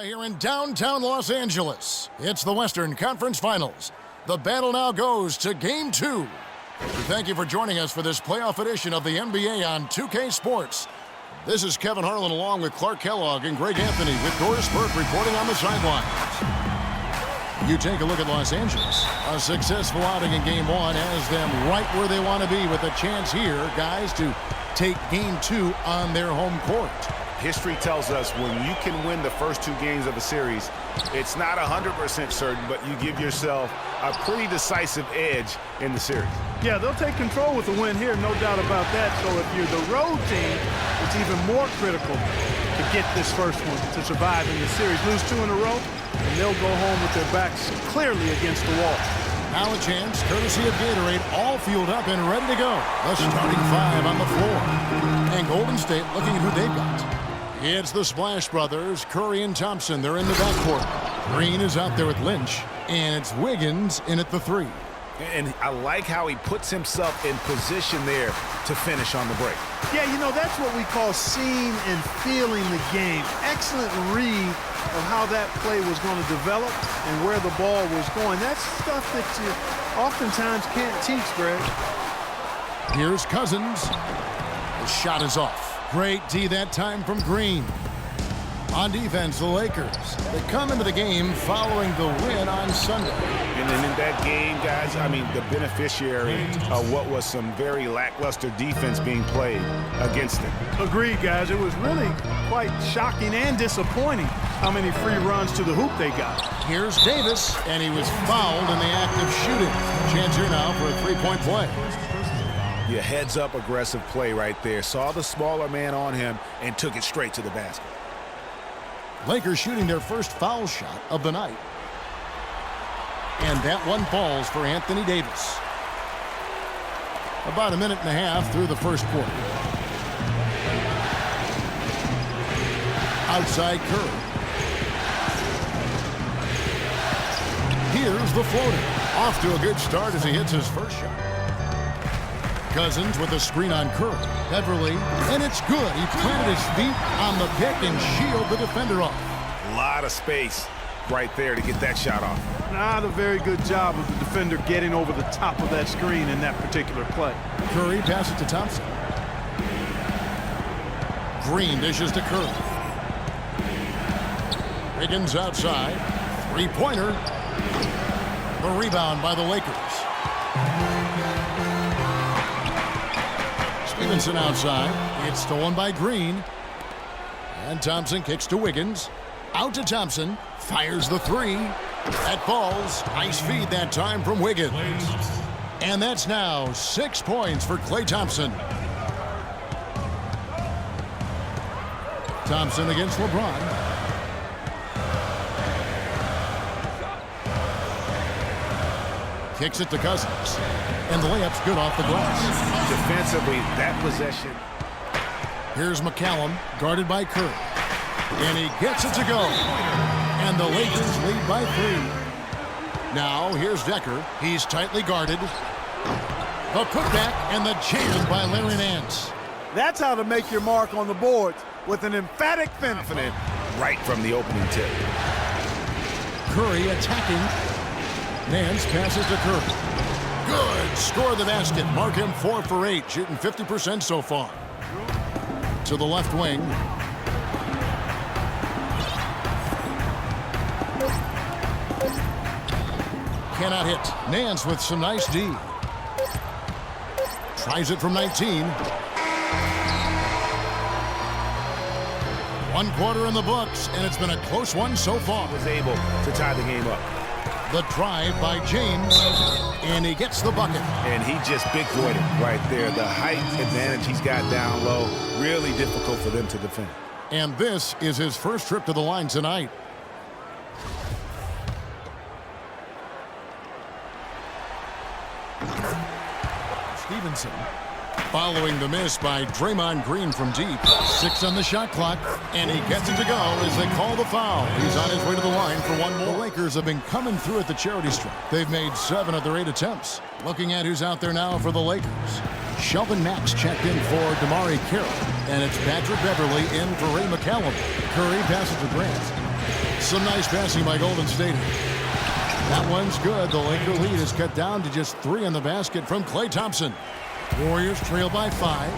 here in downtown Los Angeles. It's the Western Conference Finals. The battle now goes to Game 2. Thank you for joining us for this playoff edition of the NBA on 2K Sports. This is Kevin Harlan along with Clark Kellogg and Greg Anthony with Doris Burke reporting on the sidelines. You take a look at Los Angeles. A successful outing in Game 1 has them right where they want to be with a chance here, guys, to take Game 2 on their home court. History tells us when you can win the first 2 games of a series, it's not 100% certain, but you give yourself a pretty decisive edge in the series. Yeah, they'll take control with the win here, no doubt about that. So if you're the road team, it's even more critical to get this first one to survive in the series. Lose 2 in a row, and they'll go home with their backs clearly against the wall. Now a chance, courtesy of Gatorade, all fueled up and ready to go. The starting 5 on the floor. And Golden State looking at who they've got. It's the Splash Brothers, Curry and Thompson. They're in the backcourt. Green is out there with Lynch, and it's Wiggins in at the 3. And I like how he puts himself in position there to finish on the break. Yeah, you know, that's what we call seeing and feeling the game. Excellent read of how that play was going to develop and where the ball was going. That's stuff that you oftentimes can't teach, Greg. Here's Cousins. The shot is off. Great D that time from Green. On defense, the Lakers. They come into the game following the win on Sunday. And then in that game, guys, I mean, the beneficiary of what was some very lackluster defense being played against them. Agreed, guys. It was really quite shocking and disappointing how many free runs to the hoop they got. Here's Davis, and he was fouled in the act of shooting. Chance here now for a three-point play. Your heads-up aggressive play right there. Saw the smaller man on him and took it straight to the basket. Lakers shooting their first foul shot of the night. And that one falls for Anthony Davis. About a minute and a half through the first quarter. Outside Curry. Here's the floater. Off to a good start as he hits his first shot. Cousins with a screen on Curry. Beverly, and it's good. He planted his feet on the pick and shielded the defender off. A lot of space right there to get that shot off. Not a very good job of the defender getting over the top of that screen in that particular play. Curry passes to Thompson. Green dishes to Curry. Wiggins outside. Three-pointer. The rebound by the Lakers. Stevenson outside. It's stolen by Green. And Thompson kicks to Wiggins. Out to Thompson. Fires the 3. That falls. Nice feed that time from Wiggins. And that's now 6 points for Klay Thompson. Thompson against LeBron. Kicks it to Cousins. And the layup's good off the glass. Defensively, that possession. Here's McCallum, guarded by Curry. And he gets it to go. And the Lakers lead by 3. Now, here's Decker. He's tightly guarded. The putback and the jam by Larry Nance. That's how to make your mark on the board with an emphatic finish. Confident right from the opening tip. Curry attacking. Nance passes to Curry. Good. Score the basket. Mark him 4 for 8. Shooting 50% so far. To the left wing. Cannot hit. Nance with some nice D. Tries it from 19. 1 quarter in the books, and it's been a close one so far. Was able to tie the game up. The drive by James, and he gets the bucket. And he just big-boyed it right there. The height advantage he's got down low, really difficult for them to defend. And this is his first trip to the line tonight. Stevenson. Following the miss by Draymond Green from deep. 6 on the shot clock, and he gets it to go as they call the foul. He's on his way to the line for one more. The Lakers have been coming through at the charity stripe. They've made 7 of their 8 attempts. Looking at who's out there now for the Lakers. Shelvin Max checked in for DeMarre Carroll, and it's Patrick Beverly in for Ray McCallum. Curry passes to Grant. Some nice passing by Golden State. That one's good. The Laker lead is cut down to just 3 in the basket from Klay Thompson. Warriors trail by 5.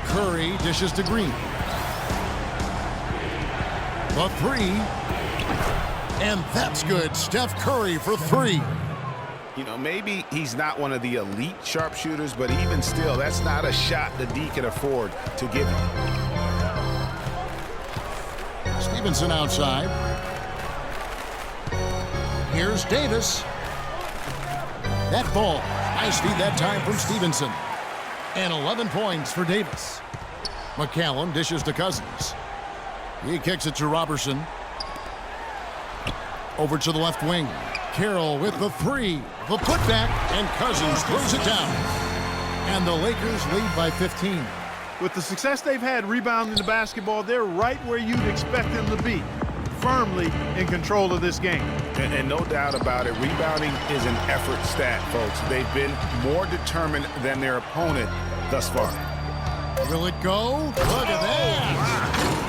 Curry dishes to Green. The 3. And that's good. Steph Curry for 3. You know, maybe he's not one of the elite sharpshooters, but even still, that's not a shot the D can afford to give him. Stevenson outside. Here's Davis. That ball. Nice feed that time from Stevenson. And 11 points for Davis. McCallum dishes to Cousins. He kicks it to Robertson. Over to the left wing. Carroll with the 3. The putback. And Cousins throws it down. And the Lakers lead by 15. With the success they've had rebounding the basketball, they're right where you'd expect them to be. Firmly in control of this game. And no doubt about it, rebounding is an effort stat, folks. They've been more determined than their opponent thus far. Will it go? Look at that!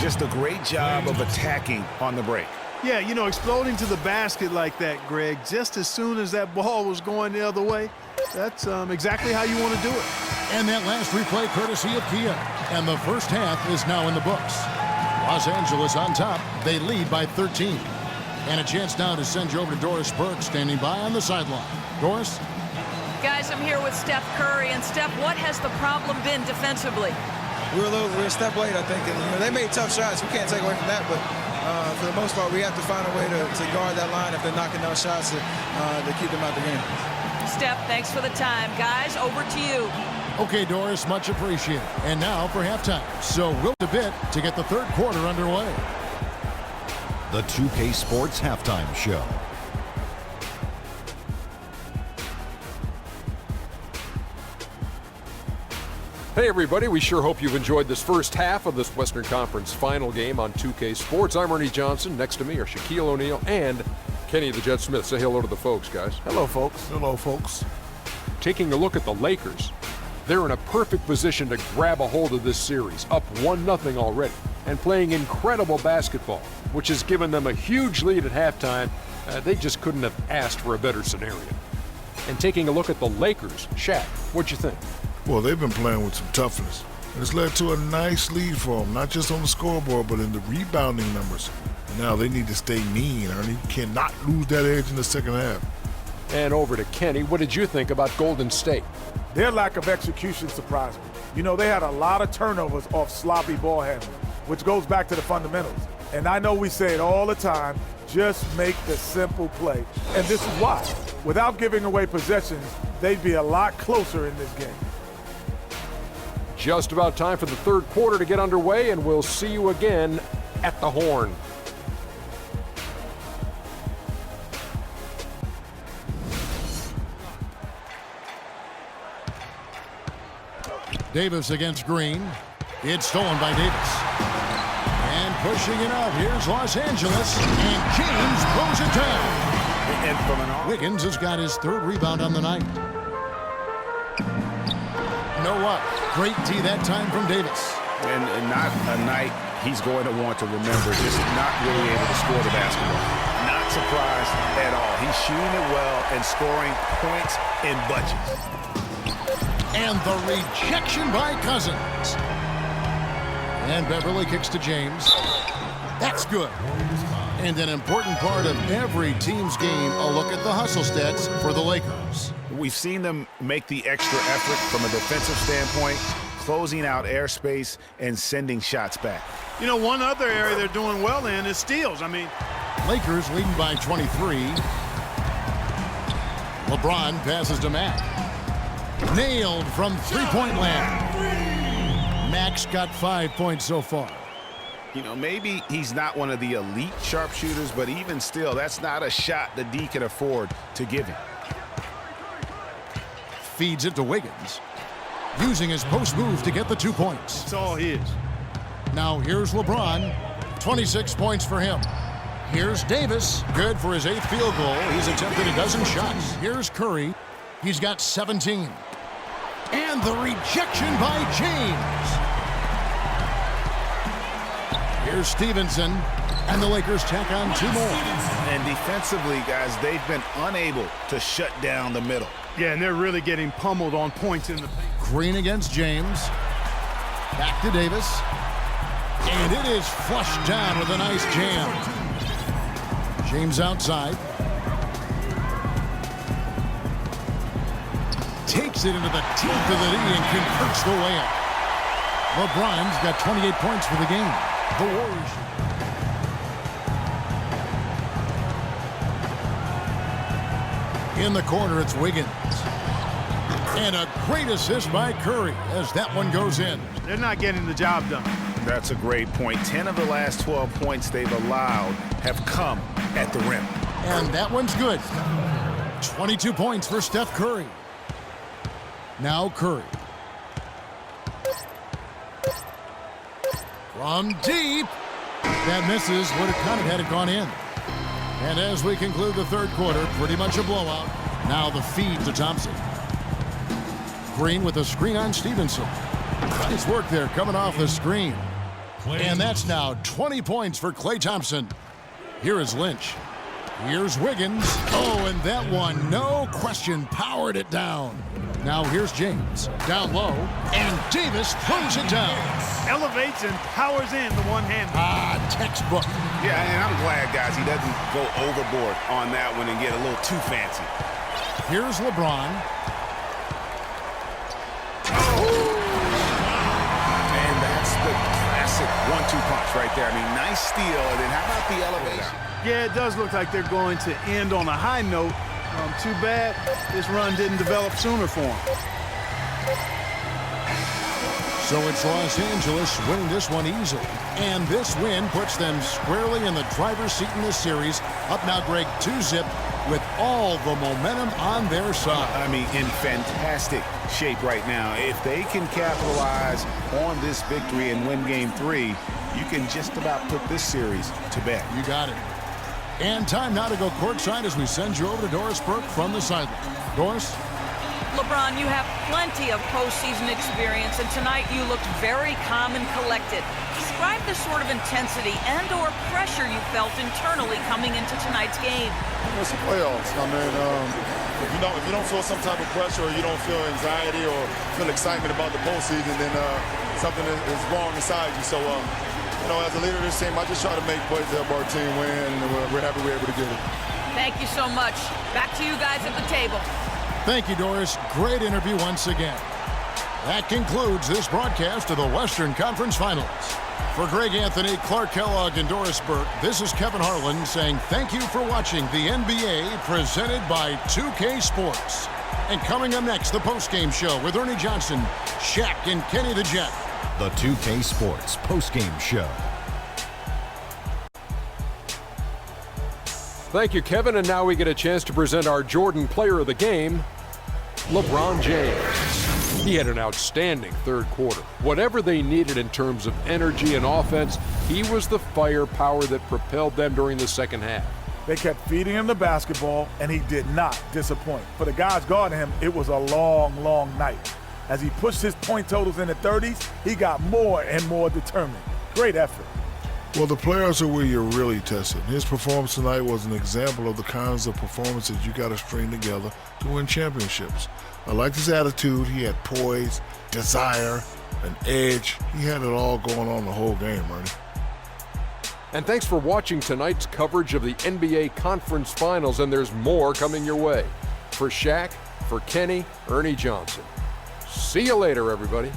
Just a great job of attacking on the break. Yeah, you know, exploding to the basket like that, Greg, just as soon as that ball was going the other way, that's exactly how you want to do it. And that last replay courtesy of Kia. And the first half is now in the books. Los Angeles on top. They lead by 13. And a chance now to send you over to Doris Burke, standing by on the sideline. Doris? Guys, I'm here with Steph Curry. And Steph, what has the problem been defensively? We're a step late, I think. And, they made tough shots. We can't take away from that. But for the most part, we have to find a way to guard that line if they're knocking down shots to keep them out the game. Steph, thanks for the time. Guys, over to you. Okay, Doris, much appreciated. And now for halftime. So we'll a bit to get the third quarter underway. The 2K Sports Halftime Show. Hey everybody, we sure hope you've enjoyed this first half of this Western Conference final game on 2K Sports. I'm Ernie Johnson. Next to me are Shaquille O'Neal and Kenny the Jet Smith. Say hello to the folks, guys. Hello, folks. Hello, folks. Taking a look at the Lakers, they're in a perfect position to grab a hold of this series, up 1-0 already, and playing incredible basketball, which has given them a huge lead at halftime. They just couldn't have asked for a better scenario. And taking a look at the Lakers, Shaq, what'd you think? Well, they've been playing with some toughness. And it's led to a nice lead for them, not just on the scoreboard, but in the rebounding numbers. And now they need to stay mean, Ernie. You cannot lose that edge in the second half. And over to Kenny, what did you think about Golden State? Their lack of execution surprised me. You know, they had a lot of turnovers off sloppy ball handling, which goes back to the fundamentals. And I know we say it all the time, just make the simple play. And this is why. Without giving away possessions, they'd be a lot closer in this game. Just about time for the third quarter to get underway, and we'll see you again at the Horn. Davis against Green. It's stolen by Davis. And pushing it out, here's Los Angeles. And James throws it down. And from Wiggins has got his third rebound on the night. You know what? Great D that time from Davis. And not a night he's going to want to remember, just not really able to score the basketball. Not surprised at all. He's shooting it well and scoring points in bunches. And the rejection by Cousins. And Beverly kicks to James. That's good. And an important part of every team's game, a look at the hustle stats for the Lakers. We've seen them make the extra effort from a defensive standpoint, closing out airspace and sending shots back. You know, one other area they're doing well in is steals. Lakers leading by 23. LeBron passes to Mack. Nailed from three-point land. Mack's got 5 points so far. You know, maybe he's not one of the elite sharpshooters, but even still, that's not a shot the D can afford to give him. Feeds it to Wiggins. Using his post move to get the 2 points. It's all his. Now here's LeBron. 26 points for him. Here's Davis. Good for his 8th field goal. He's attempted a dozen shots. Here's Curry. He's got 17. And the rejection by James. Here's Stevenson, and the Lakers tack on 2 more. And defensively, guys, they've been unable to shut down the middle. Yeah, and they're really getting pummeled on points in the paint. Green against James. Back to Davis. And it is flushed down with a nice jam. James outside. Takes it into the teeth of the D and converts the layup. LeBron's got 28 points for the game. The Warriors. In the corner, it's Wiggins. And a great assist by Curry as that one goes in. They're not getting the job done. That's a great point. 10 of the last 12 points they've allowed have come at the rim. And that one's good. 22 points for Steph Curry. Now Curry. From deep. That misses. Would have counted had it gone in. And as we conclude the third quarter, pretty much a blowout. Now the feed to Thompson. Green with a screen on Stevenson. Nice work there coming off the screen. And that's now 20 points for Klay Thompson. Here is Lynch. Here's Wiggins. Oh, and that one, no question, powered it down. Now here's James. Down low. And Davis throws it down. Elevates and powers in the one-hand. Textbook. Yeah, and I'm glad, guys, he doesn't go overboard on that one and get a little too fancy. Here's LeBron. And that's the classic 1-2 punch right there. I mean, nice steal. And then how about the elevator? Yeah, it does look like they're going to end on a high note. Too bad this run didn't develop sooner for them. So it's Los Angeles winning this one easily. And this win puts them squarely in the driver's seat in this series. Up now, Greg, 2-zip with all the momentum on their side. I mean, in fantastic shape right now. If they can capitalize on this victory and win Game 3, you can just about put this series to bed. You got it. And time now to go courtside as we send you over to Doris Burke from the sideline. Doris? LeBron, you have plenty of postseason experience, and tonight you looked very calm and collected. Describe the sort of intensity and or pressure you felt internally coming into tonight's game. It's the playoffs. I mean, if you don't feel some type of pressure or you don't feel anxiety or feel excitement about the postseason, then something is wrong inside you. So, you know, as a leader of this team, I just try to make plays to help our team win, and we're happy we're able to get it. Thank you so much. Back to you guys at the table. Thank you, Doris. Great interview once again. That concludes this broadcast of the Western Conference Finals. For Greg Anthony, Clark Kellogg, and Doris Burke, this is Kevin Harlan saying thank you for watching the NBA presented by 2K Sports. And coming up next, the postgame show with Ernie Johnson, Shaq, and Kenny the Jet. The 2K Sports postgame show. Thank you, Kevin. And now we get a chance to present our Jordan Player of the Game, LeBron James. He had an outstanding third quarter. Whatever they needed in terms of energy and offense, he was the firepower that propelled them during the second half. They kept feeding him the basketball, and he did not disappoint. For the guys guarding him, it was a long, long night. As he pushed his point totals in the 30s, he got more and more determined. Great effort. Well, the players are where you're really tested. His performance tonight was an example of the kinds of performances you got to string together to win championships. I liked his attitude. He had poise, desire, an edge. He had it all going on the whole game, Ernie. And thanks for watching tonight's coverage of the NBA Conference Finals, and there's more coming your way. For Shaq, for Kenny, Ernie Johnson. See you later, everybody.